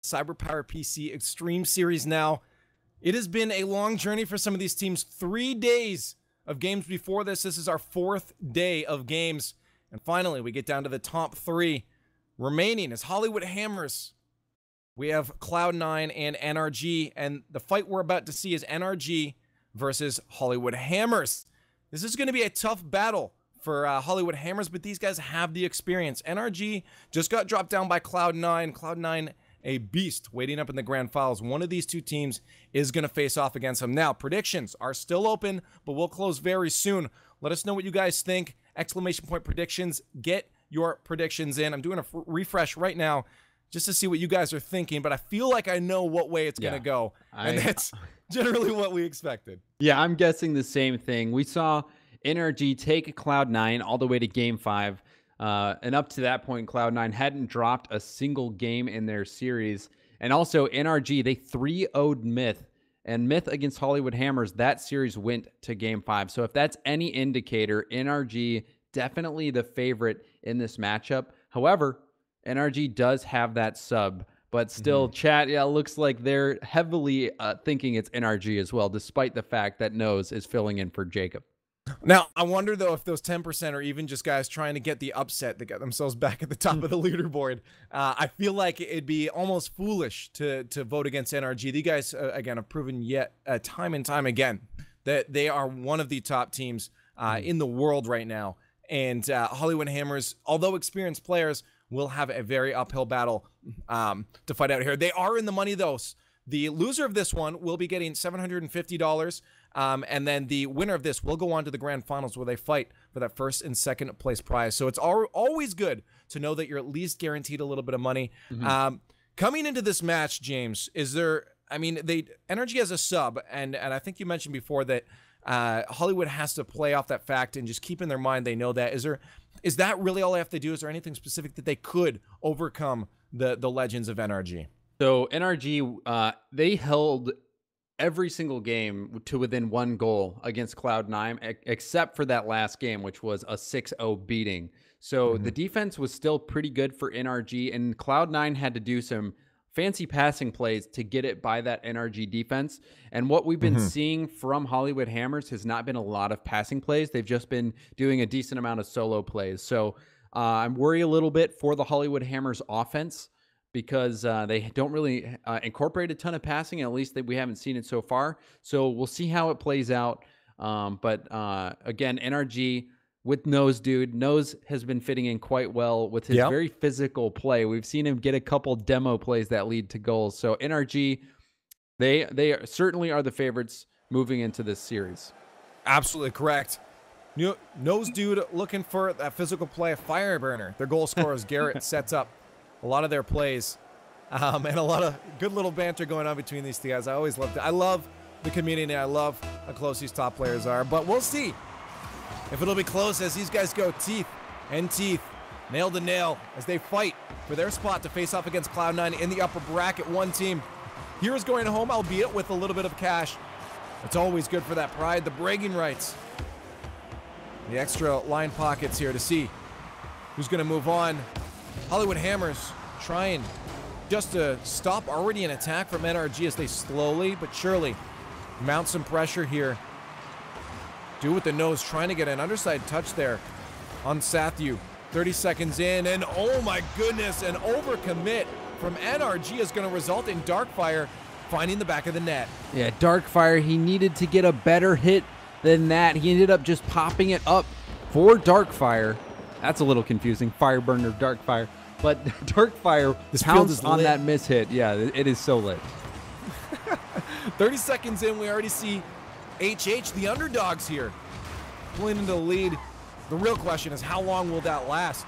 CyberpowerPC Extreme Series now. It has been a long journey for some of these teams. 3 days of games before this. This is our 4th day of games. And finally, we get down to the top 3. Remaining is Hollywood Hammers. We have Cloud9 and NRG. And the fight we're about to see is NRG versus Hollywood Hammers. This is going to be a tough battle for Hollywood Hammers, but these guys have the experience. NRG just got dropped down by Cloud9. Cloud9, a beast waiting up in the grand finals. One of these two teams is going to face off against them. Now, predictions are still open, but we'll close very soon. Let us know what you guys think. Exclamation point predictions. Get your predictions in. I'm doing a refresh right now just to see what you guys are thinking, but I feel like I know what way it's going to go, and that's generally what we expected. Yeah, I'm guessing the same thing. We saw NRG take Cloud9 all the way to Game 5. And up to that point, Cloud9 hadn't dropped a single game in their series. And also, NRG, they 3-0'd Myth. And Myth against Hollywood Hammers, that series went to Game 5. So if that's any indicator, NRG definitely the favorite in this matchup. However, NRG does have that sub. But still, chat, yeah, looks like they're heavily thinking it's NRG as well, despite the fact that Nose is filling in for Jacob. Now, I wonder, though, if those 10% are even just guys trying to get the upset to get themselves back at the top of the leaderboard. I feel like it'd be almost foolish to vote against NRG. These guys, again, have proven yet time and time again that they are one of the top teams in the world right now. And Hollywood Hammers, although experienced players, will have a very uphill battle to fight out here. They are in the money, though. The loser of this one will be getting $750. And then the winner of this will go on to the grand finals where they fight for that first and second place prize. So it's always good to know that you're at least guaranteed a little bit of money. Coming into this match, James, is there, I mean, NRG has a sub, and I think you mentioned before that Hollywood has to play off that fact and just keep in their mind they know that. Is that really all they have to do? Is there anything specific that they could overcome the legends of NRG? So NRG, they held every single game to within 1 goal against Cloud9, except for that last game, which was a 6-0 beating. So the defense was still pretty good for NRG, and Cloud9 had to do some fancy passing plays to get it by that NRG defense. And what we've been seeing from Hollywood Hammers has not been a lot of passing plays. They've just been doing a decent amount of solo plays. So I'm worried a little bit for the Hollywood Hammers offense, because they don't really incorporate a ton of passing, at least we haven't seen it so far. So we'll see how it plays out. But again, NRG with Nose, dude. Nose has been fitting in quite well with his very physical play. We've seen him get a couple demo plays that lead to goals. So NRG, they certainly are the favorites moving into this series. Absolutely correct. Nose dude looking for that physical play, a fire burner. Their goal scorer is Garrett sets up a lot of their plays, and a lot of good little banter going on between these two guys. I always loved it. I love the community. I love how close these top players are, but we'll see if it'll be close as these guys go teeth and teeth, nail to nail, as they fight for their spot to face off against Cloud9 in the upper bracket. One team here is going home, albeit with a little bit of cash. It's always good for that pride, the bragging rights, the extra line pockets here to see who's going to move on. Hollywood Hammers trying just to stop already an attack from NRG as they slowly but surely mount some pressure here. Do with the Nose, trying to get an underside touch there on Sathu. 30 seconds in, and oh my goodness, an overcommit from NRG is going to result in Darkfire finding the back of the net. Yeah, Darkfire, he needed to get a better hit than that. He ended up just popping it up for Darkfire. That's a little confusing. Fireburner, Darkfire. But Darkfire pounced on that miss hit. Yeah, it is so lit. 30 seconds in, we already see HH, the underdogs here, pulling into the lead. The real question is, how long will that last?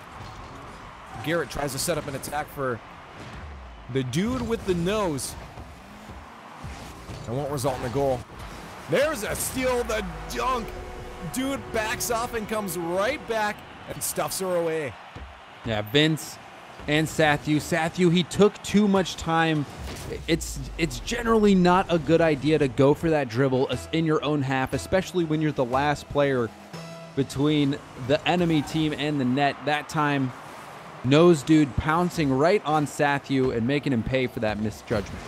Garrett tries to set up an attack for the dude with the Nose. That won't result in a goal. There's a steal, the dunk. Dude backs off and comes right back and stuffs her away. Yeah, Vince and Sathu, he took too much time. It's generally not a good idea to go for that dribble in your own half, especially when you're the last player between the enemy team and the net. That time, Nose Dude pouncing right on Sathu and making him pay for that misjudgment.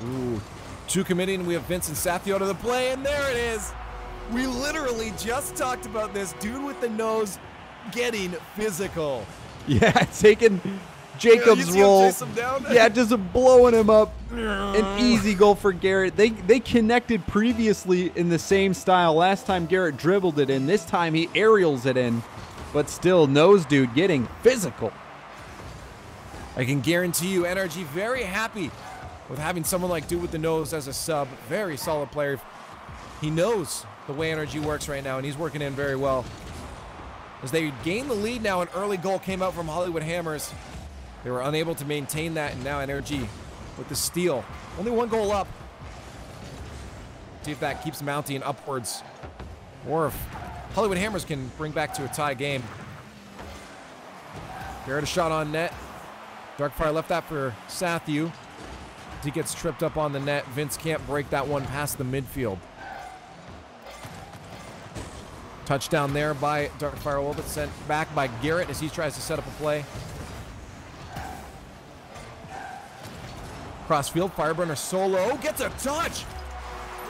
Ooh. 2 committing. We have Vince and Sathu out of the play, and there it is. We literally just talked about this dude with the nose getting physical. Yeah, taking Jacob's role. Yeah, just blowing him up. An easy goal for Garrett. They connected previously in the same style. Last time Garrett dribbled it in. This time he aerials it in. But still, Nose Dude getting physical. I can guarantee you NRG very happy with having someone like Dude with the Nose as a sub. Very solid player. He knows the way NRG works right now, and he's working in very well. As they gain the lead now, an early goal came out from Hollywood Hammers. They were unable to maintain that, and now NRG with the steal. Only 1 goal up. See if that keeps mounting upwards, or if Hollywood Hammers can bring back to a tie game. Garrett a shot on net. Darkfire left that for Sathu. He gets tripped up on the net. Vince can't break that one past the midfield. Touchdown there by Darkfire, a little bit sent back by Garrett as he tries to set up a play. Crossfield, Fireburner solo, gets a touch!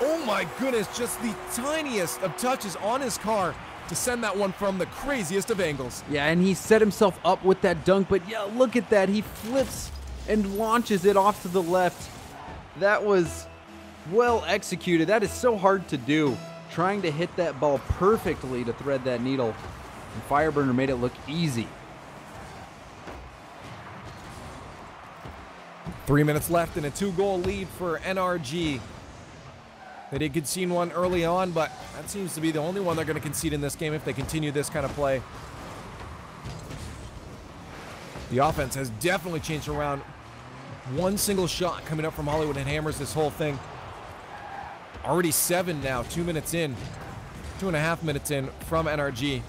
Oh my goodness, just the tiniest of touches on his car to send that one from the craziest of angles. Yeah, and he set himself up with that dunk, but yeah, look at that. He flips and launches it off to the left. That was well executed. That is so hard to do. Trying to hit that ball perfectly to thread that needle. And Fireburner made it look easy. 3 minutes left and a 2-goal lead for NRG. They did concede one early on, but that seems to be the only one they're going to concede in this game if they continue this kind of play. The offense has definitely changed around. 1 single shot coming up from Hollywood and Hammers this whole thing. Already 7 now, 2 minutes in. 2.5 minutes in from NRG.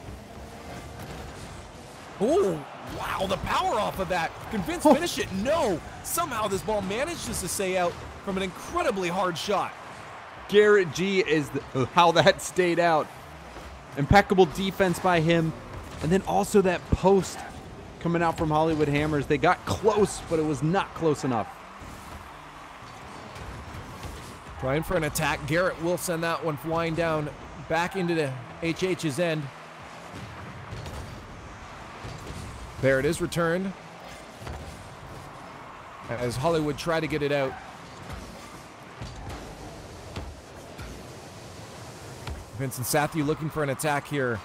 Oh, wow, the power off of that. Can Vince finish it? No. Somehow this ball manages to stay out from an incredibly hard shot. Garrett G is how that stayed out. Impeccable defense by him. And then also that post coming out from Hollywood Hammers. They got close, but it was not close enough. Trying for an attack. Garrett will send that one flying down back into the HH's end. There it is, returned. As Hollywood try to get it out. Vincent Sathu looking for an attack here.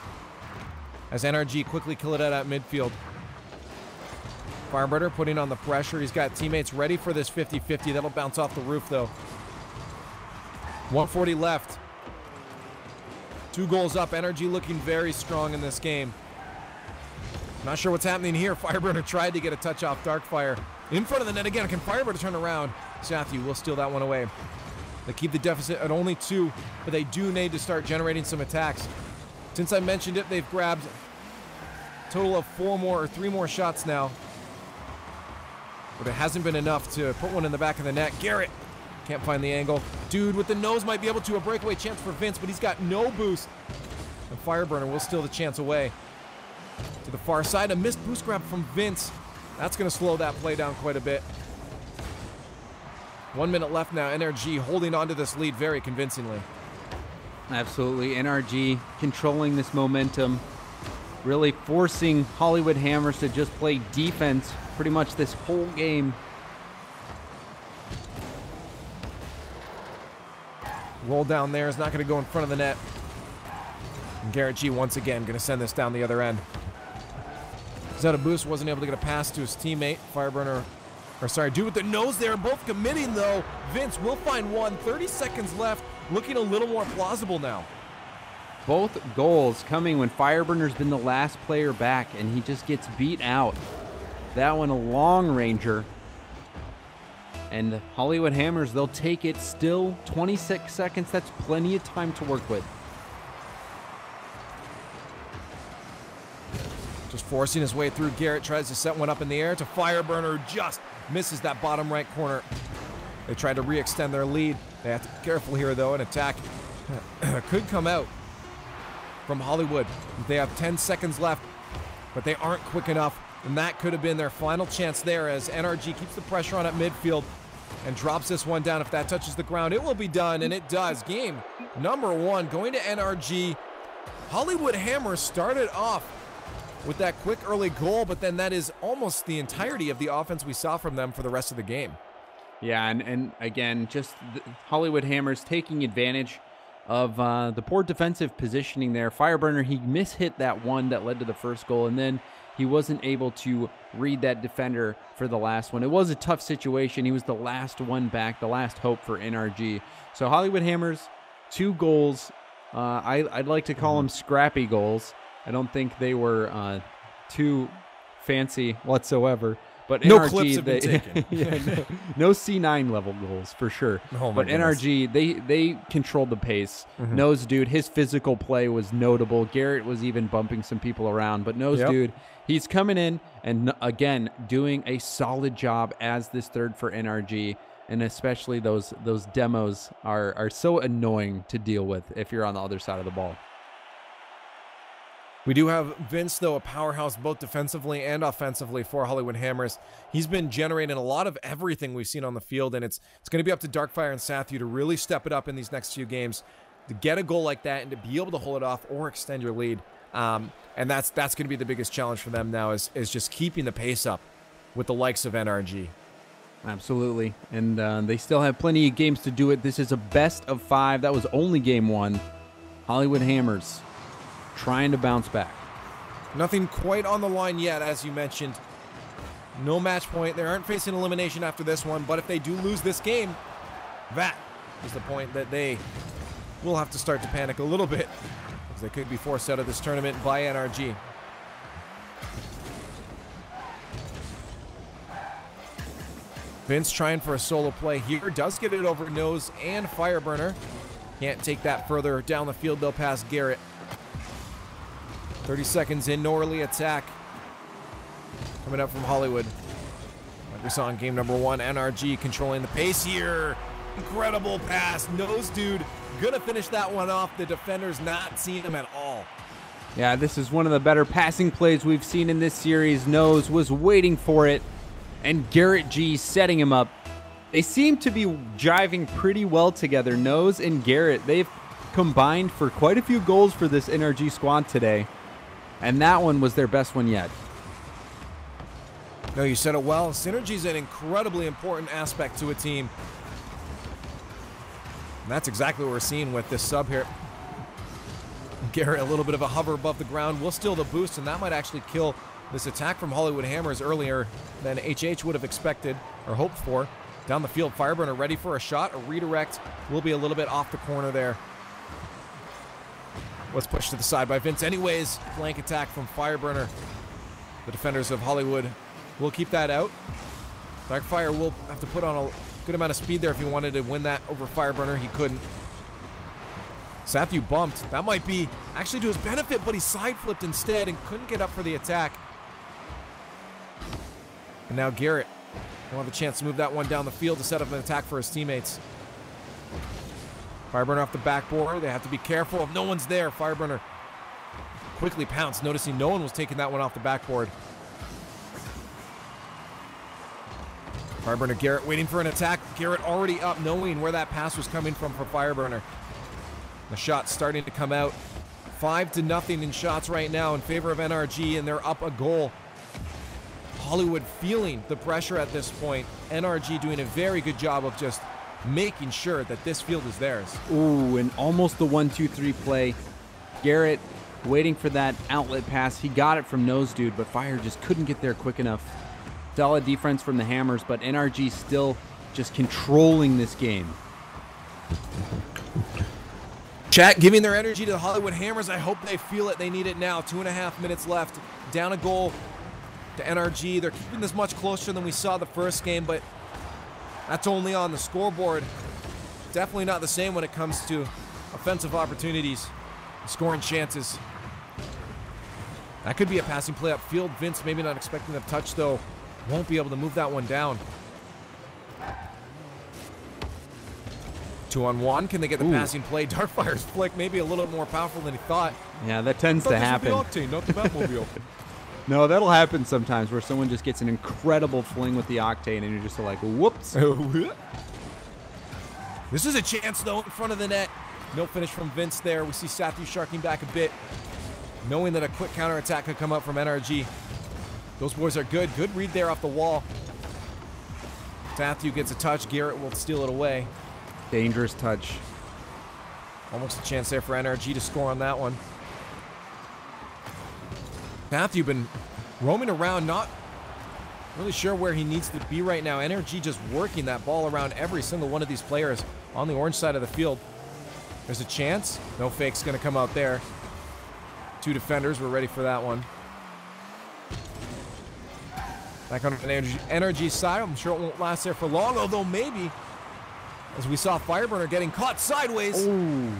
As NRG quickly kill it out at midfield. Fireburner putting on the pressure. He's got teammates ready for this 50-50. That'll bounce off the roof though. 140 left. 2 goals up. NRG looking very strong in this game. Not sure what's happening here. Fireburner tried to get a touch off Darkfire. In front of the net again. Can Fireburner turn around? Sathu will steal that one away. They keep the deficit at only 2, but they do need to start generating some attacks. Since I mentioned it, they've grabbed a total of 3 more shots now. But it hasn't been enough to put one in the back of the net. Garrett can't find the angle. Dude with the nose might be able to. A breakaway chance for Vince, but he's got no boost. And Fireburner will steal the chance away. To the far side, a missed boost grab from Vince. That's going to slow that play down quite a bit. 1 minute left now. NRG holding on to this lead very convincingly. Absolutely. NRG controlling this momentum. Really forcing Hollywood Hammers to just play defense pretty much this whole game. Roll down there is not going to go in front of the net. And Garrett G once again going to send this down the other end. He's out of boost, wasn't able to get a pass to his teammate. Fireburner, or sorry, dude with the nose there, both committing though. Vince will find one. 30 seconds left, looking a little more plausible now. Both goals coming when Fireburner's been the last player back and he just gets beat out. That one a long ranger. And Hollywood Hammers, they'll take it still. 26 seconds, that's plenty of time to work with. Just forcing his way through. Garrett tries to set one up in the air to Fireburner, just misses that bottom right corner. They try to re-extend their lead. They have to be careful here though. An attack could come out from Hollywood. They have 10 seconds left, but they aren't quick enough. And that could have been their final chance there as NRG keeps the pressure on at midfield and drops this one down. If that touches the ground, it will be done, and it does. Game number 1 going to NRG. Hollywood Hammers started off with that quick early goal, but then that is almost the entirety of the offense we saw from them for the rest of the game. Yeah, and again, just Hollywood Hammers taking advantage of the poor defensive positioning there. Fireburner, he mishit that one that led to the first goal, and then he wasn't able to read that defender for the last one. It was a tough situation. He was the last one back, the last hope for NRG. So Hollywood Hammers, 2 goals. I'd like to call them scrappy goals. I don't think they were too fancy whatsoever. But no NRG, clips have been taken. Yeah, no C9 level goals for sure. Oh but goodness. NRG, they controlled the pace. Nose Dude, his physical play was notable. Garrett was even bumping some people around. But Nose Dude, he's coming in and again doing a solid job as this third for NRG. And especially those demos are so annoying to deal with if you're on the other side of the ball. We do have Vince, though, a powerhouse both defensively and offensively for Hollywood Hammers. He's been generating a lot of everything we've seen on the field, and it's going to be up to Darkfire and Sathu to really step it up in these next few games to get a goal like that and to be able to hold it off or extend your lead. And that's going to be the biggest challenge for them now is just keeping the pace up with the likes of NRG. Absolutely, and they still have plenty of games to do it. This is a best of 5. That was only game 1. Hollywood Hammers trying to bounce back. Nothing quite on the line yet, as you mentioned. No match point. They aren't facing elimination after this one, but if they do lose this game, that is the point that they will have to start to panic a little bit, because they could be forced out of this tournament by NRG. Vince trying for a solo play here. Does get it over Nose and Fireburner. Can't take that further down the field, though, past Garrett. 30 seconds in, no early attack. Coming up from Hollywood. Like we saw in game number 1, NRG controlling the pace here. Incredible pass. Nose Dude gonna finish that one off. The defender's not seeing him at all. Yeah, this is one of the better passing plays we've seen in this series. Nose was waiting for it, and Garrett G setting him up. They seem to be jiving pretty well together. Nose and Garrett, they've combined for quite a few goals for this NRG squad today. And that one was their best one yet. No, you said it well. Synergy is an incredibly important aspect to a team. And that's exactly what we're seeing with this sub here. Garrett, a little bit of a hover above the ground, will steal the boost, and that might actually kill this attack from Hollywood Hammers earlier than HH would have expected or hoped for. Down the field, Fireburner ready for a shot. A redirect will be a little bit off the corner there. Was pushed to the side by Vince anyways. Flank attack from Fireburner. The defenders of Hollywood will keep that out. Darkfire will have to put on a good amount of speed there if he wanted to win that over Fireburner. He couldn't. Sathu bumped. That might be actually to his benefit, but he side flipped instead and couldn't get up for the attack. And now Garrett will have a chance to move that one down the field to set up an attack for his teammates. Fireburner off the backboard. They have to be careful if no one's there. Fireburner quickly pounced, noticing no one was taking that one off the backboard. Fireburner, Garrett waiting for an attack. Garrett already up, knowing where that pass was coming from for Fireburner. The shot's starting to come out. 5-0 in shots right now in favor of NRG, and they're up a goal. Hollywood feeling the pressure at this point. NRG doing a very good job of just making sure that this field is theirs. Ooh, and almost the 1-2-3 play. Garrett waiting for that outlet pass. He got it from Nose Dude, but Fire just couldn't get there quick enough. Solid defense from the Hammers, but NRG still just controlling this game. Chat giving their energy to the Hollywood Hammers. I hope they feel it. They need it now. 2.5 minutes left. Down a goal to NRG. They're keeping this much closer than we saw the first game, but that's only on the scoreboard. Definitely not the same when it comes to offensive opportunities, scoring chances. That could be a passing play upfield. Vince maybe not expecting the touch, though. Won't be able to move that one down. 2-on-1. Can they get the passing play? Darkfire's flick maybe a little more powerful than he thought. Yeah, that tends to happen. Not the Batmobile. No, that'll happen sometimes where someone just gets an incredible fling with the Octane and you're just like, whoops. This is a chance, though, in front of the net. No finish from Vince there. We see Sathu sharking back a bit, knowing that a quick counterattack could come up from NRG. Those boys are good. Good read there off the wall. Sathu gets a touch. Garrett will steal it away. Dangerous touch. Almost a chance there for NRG to score on that one. Matthew been roaming around, not really sure where he needs to be right now. NRG just working that ball around every single one of these players on the orange side of the field. There's a chance. No fake's going to come out there. Two defenders. We're ready for that one. Back on an NRG side. I'm sure it won't last there for long, although maybe, as we saw Fireburner getting caught sideways. Ooh.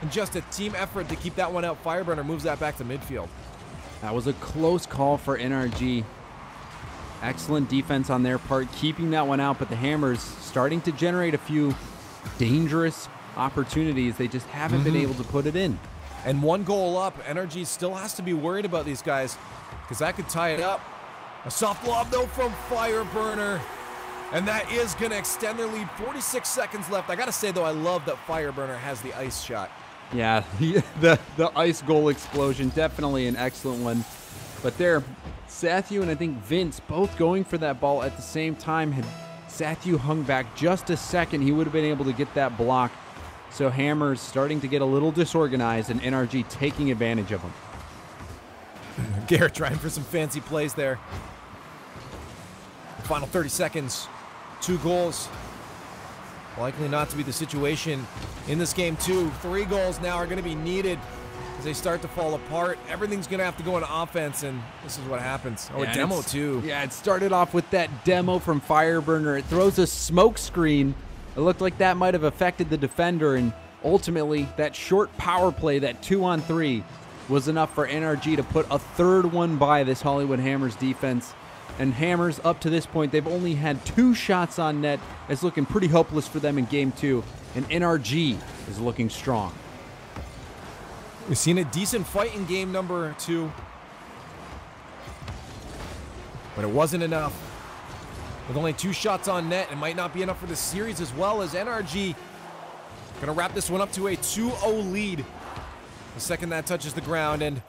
And just a team effort to keep that one out. Fireburner moves that back to midfield. That was a close call for NRG. Excellent defense on their part, keeping that one out, but the Hammers starting to generate a few dangerous opportunities. They just haven't been able to put it in. And one goal up. NRG still has to be worried about these guys because that could tie it up. A soft lob, though, from Fireburner. And that is going to extend their lead. 46 seconds left. I got to say, though, I love that Fireburner has the ice shot. Yeah, the ice goal explosion, definitely an excellent one. But there, Sathu and I think Vince both going for that ball at the same time. Had Sathu hung back just a second, he would have been able to get that block. So Hammers starting to get a little disorganized and NRG taking advantage of them. Garrett trying for some fancy plays there. The final 30 seconds, 2 goals. Likely not to be the situation in this game, too. 3 goals now are going to be needed as they start to fall apart. Everything's going to have to go on offense, and this is what happens. Oh, yeah, a demo, too. Yeah, it started off with that demo from Fireburner. It throws a smoke screen. It looked like that might have affected the defender, and ultimately, that short power play, that 2-on-3, was enough for NRG to put a third one by this Hollywood Hammers defense. And Hammers, up to this point, they've only had 2 shots on net. It's looking pretty hopeless for them in Game 2. And NRG is looking strong. We've seen a decent fight in game number 2. But it wasn't enough. With only 2 shots on net, it might not be enough for the series as well, as NRG going to wrap this one up to a 2-0 lead. The second that touches the ground, and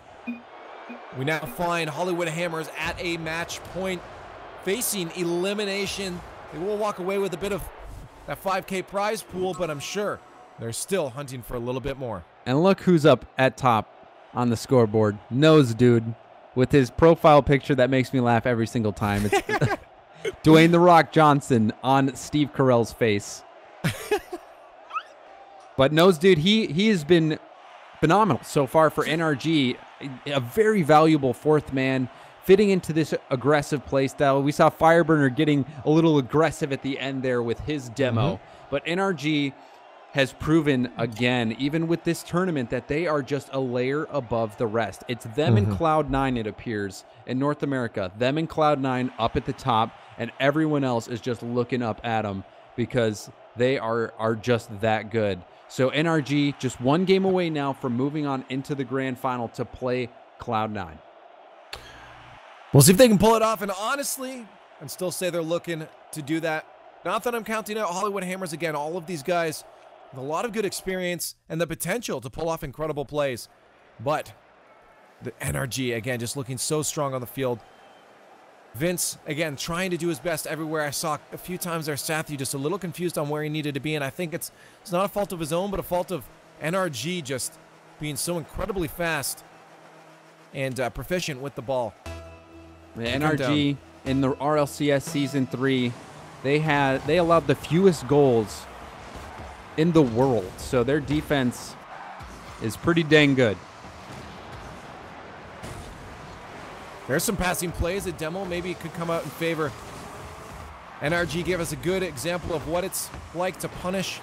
we now find Hollywood Hammers at a match point, facing elimination. They will walk away with a bit of that 5K prize pool, but I'm sure they're still hunting for a little bit more. And look who's up at top on the scoreboard. Nose Dude, with his profile picture that makes me laugh every single time. It's Dwayne "The Rock" Johnson on Steve Carell's face. But Nose Dude, he has been phenomenal so far for NRG. A very valuable 4th man, fitting into this aggressive play style. We saw Fireburner getting a little aggressive at the end there with his demo. But NRG has proven again, even with this tournament, that they are just a layer above the rest. It's them and Cloud9, it appears, in North America. Them and Cloud9 up at the top, and everyone else is just looking up at them because they are just that good. So NRG just 1 game away now from moving on into the grand final to play Cloud9. We'll see if they can pull it off, and honestly, I'd still say they're looking to do that. Not that I'm counting out Hollywood Hammers again. All of these guys with a lot of good experience and the potential to pull off incredible plays. But the NRG, again, just looking so strong on the field. Vince, again, trying to do his best everywhere. I saw a few times there, Sathu just a little confused on where he needed to be, and I think it's not a fault of his own, but a fault of NRG just being so incredibly fast and proficient with the ball. NRG in the RLCS Season 3, they allowed the fewest goals in the world, so their defense is pretty dang good. There's some passing plays. A demo maybe could come out in favor. NRG gave us a good example of what it's like to punish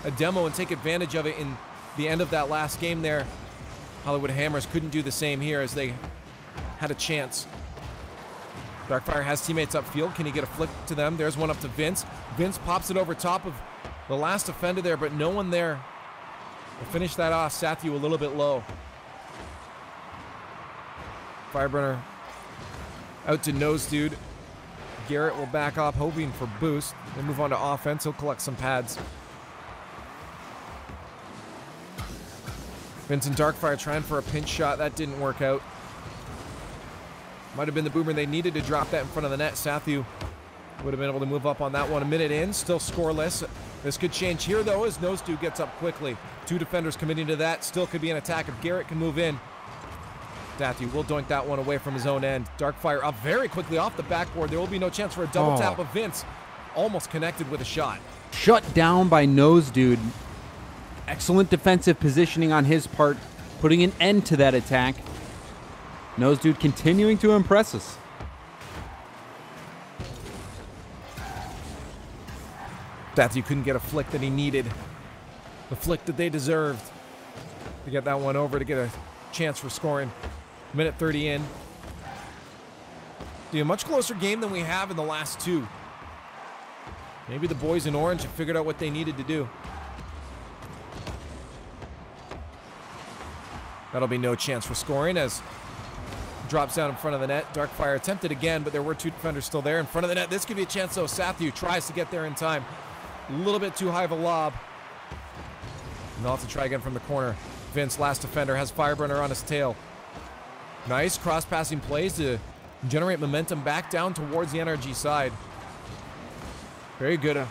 a demo and take advantage of it in the end of that last game there. Hollywood Hammers couldn't do the same here as they had a chance. Darkfire has teammates upfield. Can he get a flick to them? There's one up to Vince. Vince pops it over top of the last defender there, but no one there to finish that off. Sathu a little bit low. Fireburner out to Nose Dude. Garrett will back off, hoping for boost. Then move on to offense. He'll collect some pads. Vincent Darkfire trying for a pinch shot. That didn't work out. Might have been the boomer they needed to drop that in front of the net. Sathu would have been able to move up on that one. A minute in, still scoreless. This could change here, though, as Nose Dude gets up quickly. 2 defenders committing to that. Still could be an attack if Garrett can move in. Sathu will doink that one away from his own end. Darkfire up very quickly off the backboard. There will be no chance for a double tap of Vince. Almost connected with a shot. Shut down by Nose Dude. Excellent defensive positioning on his part, putting an end to that attack. Nose Dude continuing to impress us. Sathu couldn't get a flick that he needed. The flick that they deserved to get that one over to get a chance for scoring. Minute 30 in. A much closer game than we have in the last 2. Maybe the boys in orange have figured out what they needed to do. That'll be no chance for scoring as drops down in front of the net. Darkfire attempted again, but there were 2 defenders still there in front of the net. This could be a chance, though. Sathu tries to get there in time. A little bit too high of a lob. And they'll have to try again from the corner. Vince, last defender, has Fireburner on his tail. Nice cross-passing plays to generate momentum back down towards the NRG side. Very good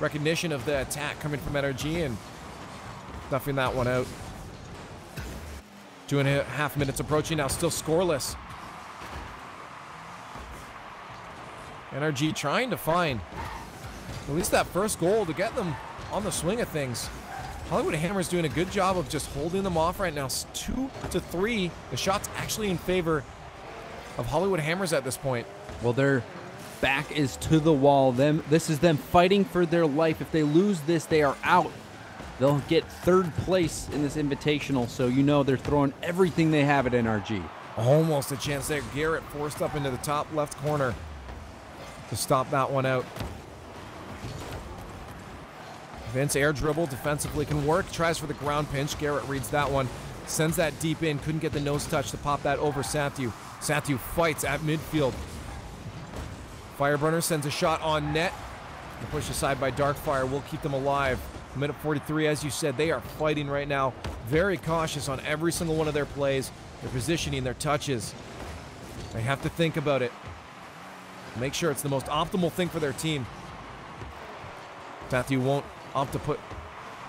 recognition of the attack coming from NRG and stuffing that one out. 2.5 minutes approaching now, still scoreless. NRG trying to find at least that first goal to get them on the swing of things. Hollywood Hammers doing a good job of just holding them off right now. 2-3. The shot's actually in favor of Hollywood Hammers at this point. Well, their back is to the wall. This is them fighting for their life. If they lose this, they are out. They'll get 3rd place in this Invitational, so you know they're throwing everything they have at NRG. Almost a chance there. Garrett forced up into the top left corner to stop that one out. Vince air dribble defensively can work. Tries for the ground pinch. Garrett reads that one. Sends that deep in. Couldn't get the nose touch to pop that over Sathu. Sathu fights at midfield. Fireburner sends a shot on net. The push aside by Darkfire will keep them alive. Minute 43, as you said, they are fighting right now. Very cautious on every single one of their plays. Their positioning, their touches. They have to think about it. Make sure it's the most optimal thing for their team. Sathu won't opt to put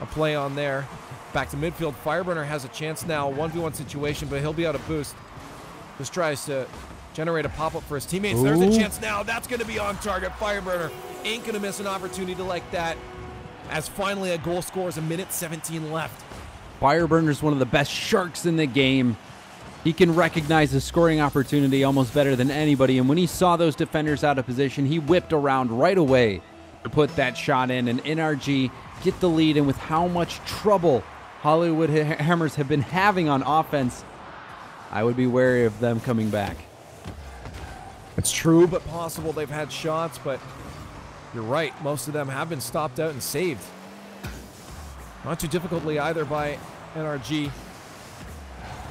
a play on there. Back to midfield. Fireburner has a chance now. 1v1 situation, but he'll be out of boost. Just tries to generate a pop-up for his teammates. Ooh. There's a chance now. That's going to be on target. Fireburner ain't going to miss an opportunity like that. As finally a goal scores, a minute 17 left. Fireburner's one of the best sharks in the game. He can recognize a scoring opportunity almost better than anybody, and when he saw those defenders out of position, he whipped around right away to put that shot in, and NRG get the lead. And with how much trouble Hollywood Hammers have been having on offense, I would be wary of them coming back. It's true, but possible. They've had shots, but you're right. Most of them have been stopped out and saved. Not too difficultly either by NRG.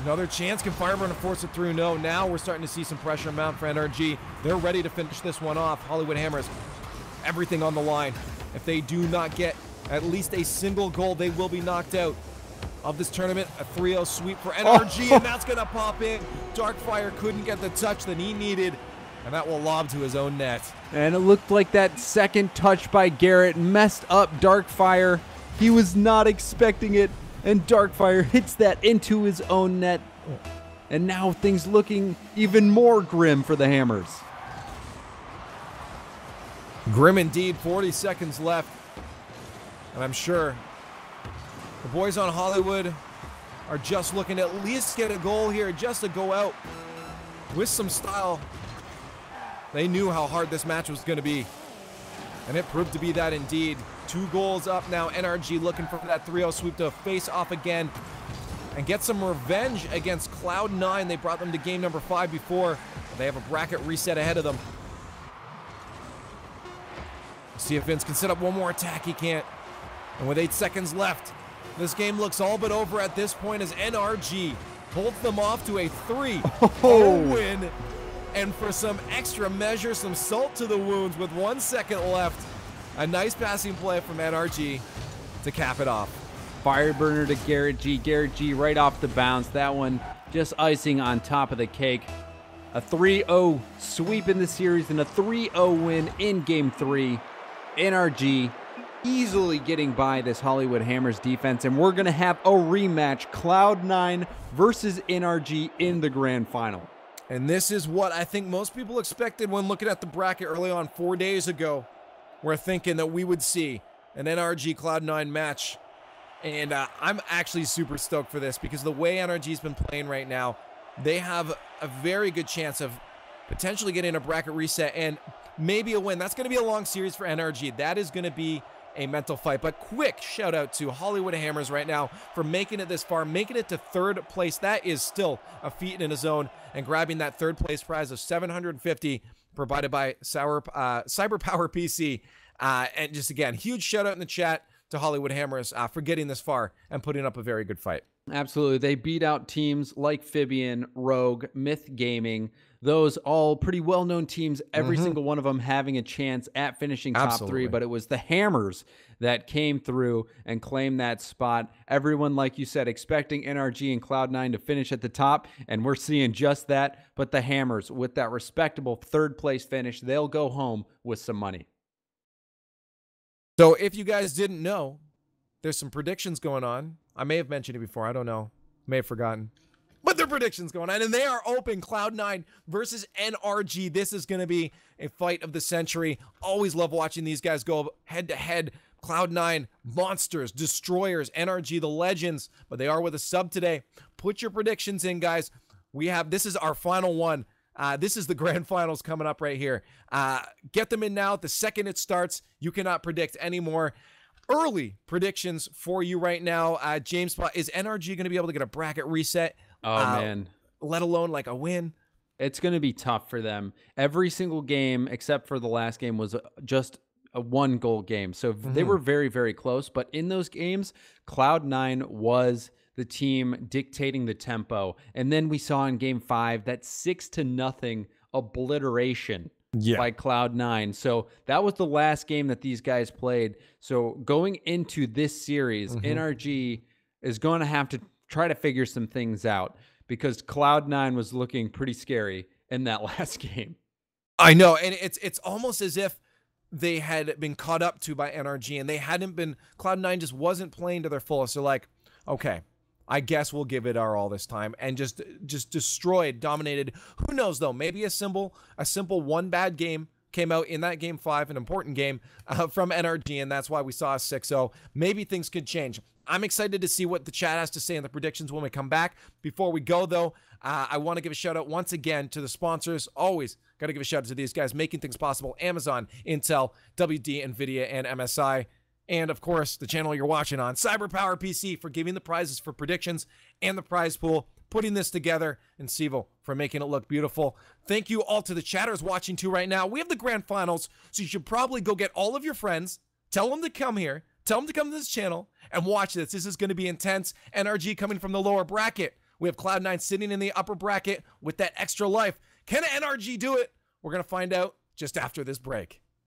Another chance. Can Fireburner force it through? No. Now we're starting to see some pressure mount for NRG. They're ready to finish this one off. Hollywood Hammers, everything on the line. If they do not get at least a single goal, they will be knocked out of this tournament. A 3-0 sweep for NRG, and that's going to pop in. Darkfire couldn't get the touch that he needed, and that will lob to his own net. And it looked like that second touch by Garrett messed up Darkfire. He was not expecting it, and Darkfire hits that into his own net. And now things looking even more grim for the Hammers. Grim indeed. 40 seconds left. And I'm sure the boys on Hollywood are just looking to at least get a goal here, just to go out with some style. They knew how hard this match was going to be, and it proved to be that indeed. 2 goals up now. NRG looking for that 3-0 sweep to face off again and get some revenge against Cloud9. They brought them to game number 5 before. They have a bracket reset ahead of them. See if Vince can set up one more attack. He can't. And with 8 seconds left, this game looks all but over at this point as NRG holds them off to a 3-0 win. And for some extra measure, some salt to the wounds with 1 second left, a nice passing play from NRG to cap it off. Fireburner to Garrett G. Garrett G right off the bounce. That one just icing on top of the cake. A 3-0 sweep in the series and a 3-0 win in Game 3. NRG easily getting by this Hollywood Hammers defense, and we're going to have a rematch, Cloud9 versus NRG in the grand final. And this is what I think most people expected when looking at the bracket early on 4 days ago. We're thinking that we would see an NRG Cloud9 match. And I'm actually super stoked for this because the way NRG's been playing right now, they have a very good chance of potentially getting a bracket reset and maybe a win. That's going to be a long series for NRG. That is going to be a mental fight. But quick shout out to Hollywood Hammers right now for making it this far, making it to 3rd place. That is still a feat in his own, and grabbing that 3rd place prize of $750 provided by CyberpowerPC. And just again, huge shout out in the chat to Hollywood Hammers for getting this far and putting up a very good fight. Absolutely. They beat out teams like Fibian, Rogue, Myth Gaming, those all pretty well-known teams, every single one of them having a chance at finishing top 3, but it was the Hammers that came through and claimed that spot. Everyone, like you said, expecting NRG and Cloud9 to finish at the top, and we're seeing just that, but the Hammers, with that respectable 3rd place finish, they'll go home with some money. So if you guys didn't know, there's some predictions going on. I may have mentioned it before. I don't know. May have forgotten. But there are predictions going on, and they are open. Cloud9 versus NRG. This is going to be a fight of the century. Always love watching these guys go head-to-head. Cloud9, monsters, destroyers, NRG, the legends. But they are with a sub today. Put your predictions in, guys. This is our final one. This is the grand finals coming up right here. Get them in now. The second it starts, you cannot predict anymore. Early predictions for you right now. James, is NRG going to be able to get a bracket reset? Oh, man. Let alone like a win? It's going to be tough for them. Every single game, except for the last game, was just a 1-goal game. So they were very, very close. But in those games, Cloud9 was the team dictating the tempo. And then we saw in Game 5 that 6-0 obliteration by Cloud9. So that was the last game that these guys played. So going into this series, NRG is going to have to try to figure some things out because Cloud9 was looking pretty scary in that last game. I know, and it's almost as if they had been caught up to by NRG and they hadn't been. Cloud9 just wasn't playing to their fullest. They're like, okay, I guess we'll give it our all this time, and just destroyed, dominated. Who knows though? Maybe a simple one bad game came out in that Game 5, an important game from NRG, and that's why we saw a 6-0. Maybe things could change. I'm excited to see what the chat has to say in the predictions when we come back. Before we go, though, I want to give a shout-out once again to the sponsors. Always got to give a shout-out to these guys making things possible. Amazon, Intel, WD, NVIDIA, and MSI. And, of course, the channel you're watching on, CyberpowerPC, for giving the prizes for predictions and the prize pool, putting this together, and Sivo for making it look beautiful. Thank you all to the chatters watching, too, right now. We have the grand finals, so you should probably go get all of your friends, tell them to come here, tell them to come to this channel, and watch this. This is going to be intense. NRG coming from the lower bracket. We have Cloud9 sitting in the upper bracket with that extra life. Can NRG do it? We're going to find out just after this break.